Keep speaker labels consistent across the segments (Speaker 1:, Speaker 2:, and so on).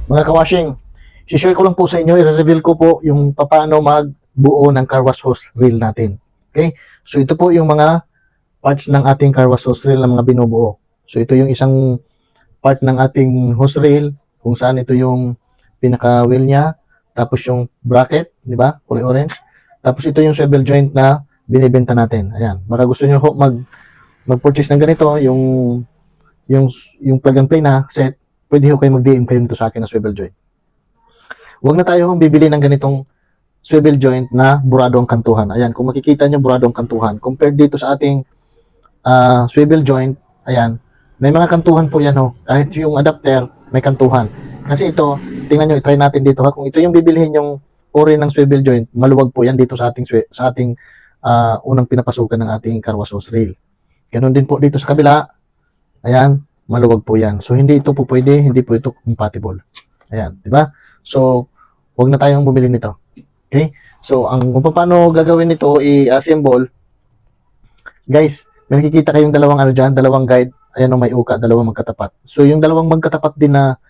Speaker 1: Mga kawashing, share ko lang po sa inyo, i-reveal ko po yung paano magbuo ng car wash hose reel natin. Okay? So ito po yung mga parts ng ating car wash hose reel na mga binubuo. So ito yung isang part ng ating hose reel, kung saan ito yung pinaka-wheel niya, tapos yung bracket, di ba? Kulay orange. Tapos ito yung swivel joint na binibenta natin. Ayan. Baka gusto niyo mag-purchase ng ganito, yung plug and play na set, pwede kayo mag-DM kayo nito sa akin na swivel joint. Huwag na tayo bibili ng ganitong swivel joint na burado ang kantuhan. Ayan, kung makikita nyo burado ang kantuhan, compared dito sa ating swivel joint, ayan, may mga kantuhan po yan ho. Kahit yung adapter, may kantuhan. Kasi ito, tingnan nyo, i-try natin dito ha. Kung ito yung bibilihin yung ori ng swivel joint, maluwag po yan dito sa ating unang pinapasukan ng ating car wash hose reel. Ganun din po dito sa kabila. Ayan, maluwag po yan. So, hindi ito po pwede, hindi po ito compatible. Ayan, di ba? So, huwag na tayong bumili nito. Okay? So, kung paano gagawin nito, i-assemble, guys, may nakikita kayong dalawang dalawang guide. Ayan o, may uka, dalawang magkatapat. So, yung dalawang magkatapat din na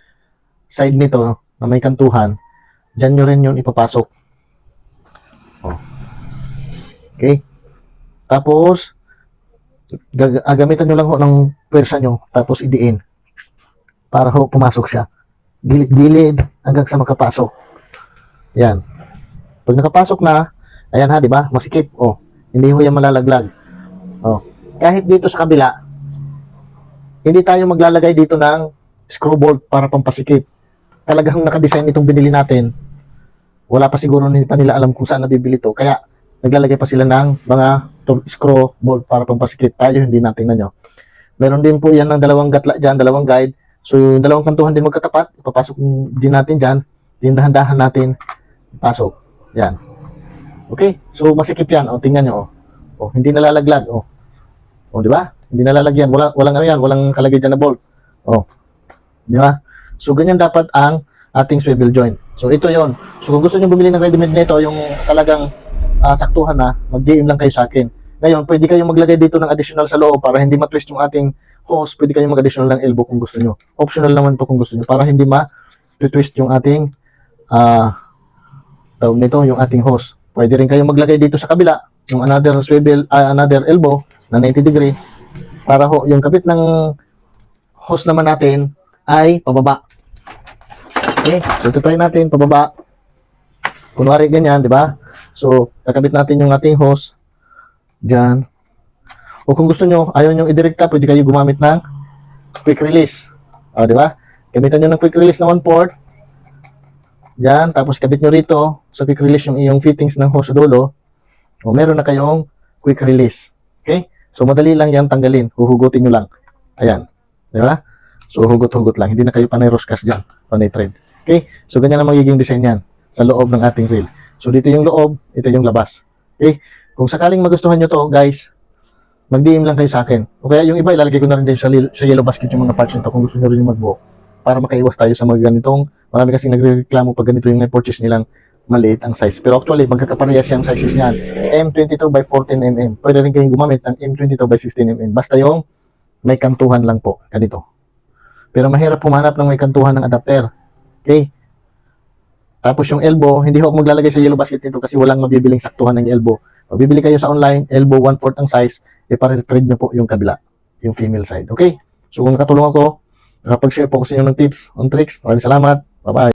Speaker 1: side nito, na may kantuhan, dyan nyo rin yun ipapasok. Oh. Okay? Tapos, gagamitan nyo lang ho ng pwersa nyo, tapos idiin. Para ho, pumasok siya. Gilid-gilid, hanggang sa makapasok. Yan. Pag nakapasok na, ayan ha, di ba? Masikip. Oh, hindi ho yan malalaglag. Oh. Kahit dito sa kabila, hindi tayo maglalagay dito ng screw bolt para pampasikip. Talagang nakadesign itong binili natin. Wala pa siguro, hindi pa nila alam kung saan nabibili to. Kaya, naglalagay pa sila ng mga screw bolt para pampasikip. Tayo, hindi natin na nyo. Meron din po yan ng dalawang gatla dyan, dalawang guide. So, yung dalawang kantuhan din magkatapat, ipapasok din natin dyan. Dahan-dahan natin, ipasok. Yan. Okay? So, masikip yan. O, tingnan nyo. O, hindi nalalaglag. O, di ba? Hindi nalalagyan. Walang ano yan. Walang kalagay dyan na bolt. O, di ba? So, ganyan dapat ang ating swivel joint. So, ito yon. So, kung gusto nyo bumili ng ready-made nito, yung talagang saktuhan na, mag-DM lang kayo sa akin. Ngayon, pwede kayong maglagay dito ng additional sa loob para hindi ma-twist yung ating hose. Pwede kayong mag-additional ng elbow kung gusto nyo. Optional naman to kung gusto nyo para hindi ma-twist yung ating tawag nito, yung ating hose. Pwede rin kayong maglagay dito sa kabila yung another swivel, another elbow na 90 degree para ho, yung kabit ng hose naman natin ay pababa. Okay, so try natin pababa. Kunwari ganyan, di ba? So, kakabit natin yung ating hose dyan. O kung gusto nyo, ayaw nyo idirekta, pwede kayo gumamit ng quick release. O, di ba? Gamitan nyo ng quick release na 1 port. Dyan, tapos kabit nyo rito sa quick release yung iyong fittings ng hose sa dulo. O, meron na kayong quick release. Okay? So, madali lang yan tanggalin. Huhugutin nyo lang. Ayan. Di ba? So, hugot-hugot lang. Hindi na kayo panay roskas dyan. Panay thread. Okay? So, ganyan ang magiging design yan sa loob ng ating reel. So, dito yung loob, ito yung labas. Okay? Kung sakaling magustuhan nyo to, guys, mag-DM lang kayo sa akin. O kaya yung iba, ilalagay ko na rin din sa yellow basket yung mga parts nito kung gusto nyo rin yung magbuo. Para makaiwas tayo sa mga ganitong, marami kasing nagre-reklamo pag ganito yung purchase nilang maliit ang size. Pero actually, magkakaparehas yung sizes niyan. M22 by 14mm. Pwede rin kayong gumamit ng M22 by 15mm. Basta yung may kantuhan lang po. Ganito. Pero mahirap pumanap ng may kantuhan ng adapter. Okay? Tapos yung elbow, hindi ako maglalagay sa yellow basket nito kasi walang mabibiling saktuhan ng elbow. Pag bibili kayo sa online, elbow 1/4 ang size, para-trade nyo po yung kabila, yung female side. Okay? So kung nakatulong ako, nakapag-share po ko sa inyo ng tips on tricks, maraming salamat. Bye-bye.